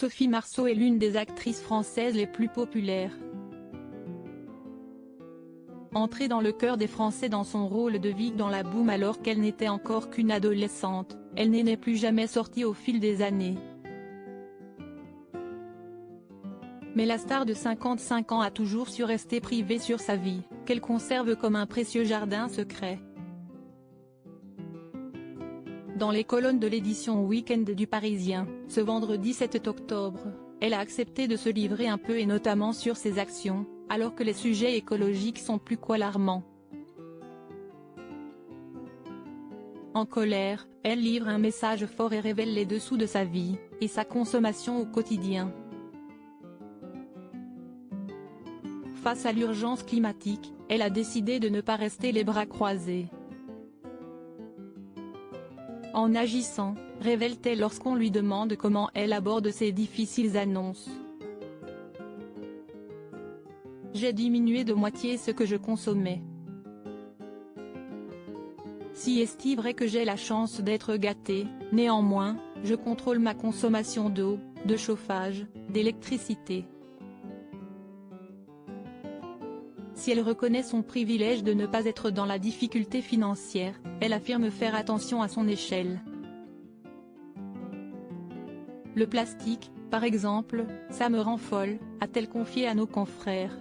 Sophie Marceau est l'une des actrices françaises les plus populaires. Entrée dans le cœur des Français dans son rôle de Vic dans La Boum alors qu'elle n'était encore qu'une adolescente, elle n'est plus jamais sortie au fil des années. Mais la star de 55 ans a toujours su rester privée sur sa vie, qu'elle conserve comme un précieux jardin secret. Dans les colonnes de l'édition Week-end du Parisien, ce vendredi 7 octobre, elle a accepté de se livrer un peu et notamment sur ses actions, alors que les sujets écologiques sont plus qu'alarmants. En colère, elle livre un message fort et révèle les dessous de sa vie, et sa consommation au quotidien. Face à l'urgence climatique, elle a décidé de ne pas rester les bras croisés. En agissant, révèle-t-elle lorsqu'on lui demande comment elle aborde ces difficiles annonces. J'ai diminué de moitié ce que je consommais. Si est-il vrai que j'ai la chance d'être gâtée, néanmoins, je contrôle ma consommation d'eau, de chauffage, d'électricité. Si elle reconnaît son privilège de ne pas être dans la difficulté financière, elle affirme faire attention à son échelle. Le plastique, par exemple, ça me rend folle, a-t-elle confié à nos confrères.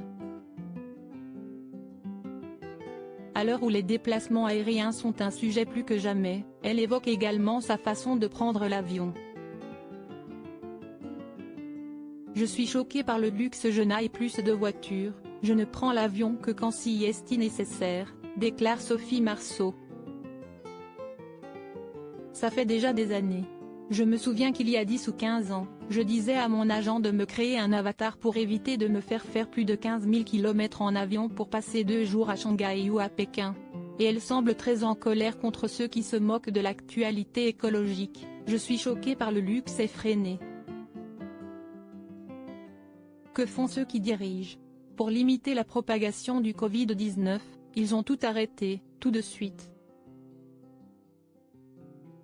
À l'heure où les déplacements aériens sont un sujet plus que jamais, elle évoque également sa façon de prendre l'avion. Je suis choquée par le luxe, je n'aille plus de voiture, je ne prends l'avion que quand si est nécessaire, déclare Sophie Marceau. Ça fait déjà des années. Je me souviens qu'il y a 10 ou 15 ans, je disais à mon agent de me créer un avatar pour éviter de me faire plus de 15 000 km en avion pour passer 2 jours à Shanghai ou à Pékin. Et elle semble très en colère contre ceux qui se moquent de l'actualité écologique. Je suis choquée par le luxe effréné. Que font ceux qui dirigent? Pour limiter la propagation du Covid-19, ils ont tout arrêté, tout de suite.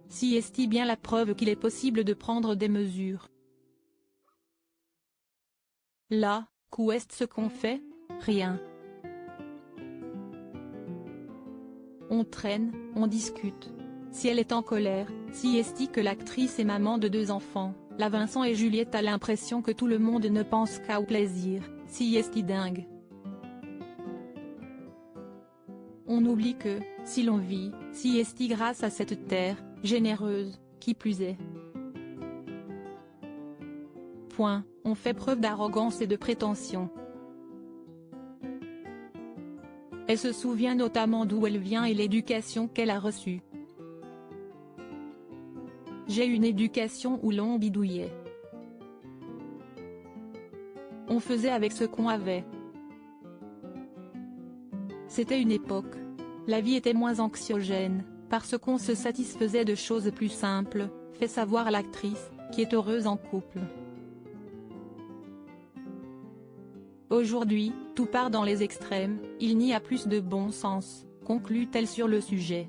Si est-il bien la preuve qu'il est possible de prendre des mesures? Là, qu'où est ce qu'on fait? Rien. On traîne, on discute. Si elle est en colère, si est-il que l'actrice est maman de 2 enfants, la Vincent et Juliette a l'impression que tout le monde ne pense qu'au plaisir, si est-il dingue. On oublie que, si l'on vit, si est-il grâce à cette terre, généreuse, qui plus est. Point, on fait preuve d'arrogance et de prétention. Elle se souvient notamment d'où elle vient et l'éducation qu'elle a reçue. J'ai une éducation où l'on bidouillait. On faisait avec ce qu'on avait. C'était une époque. La vie était moins anxiogène, parce qu'on se satisfaisait de choses plus simples, fait savoir l'actrice, qui est heureuse en couple. Aujourd'hui, tout part dans les extrêmes, il n'y a plus de bon sens, conclut-elle sur le sujet.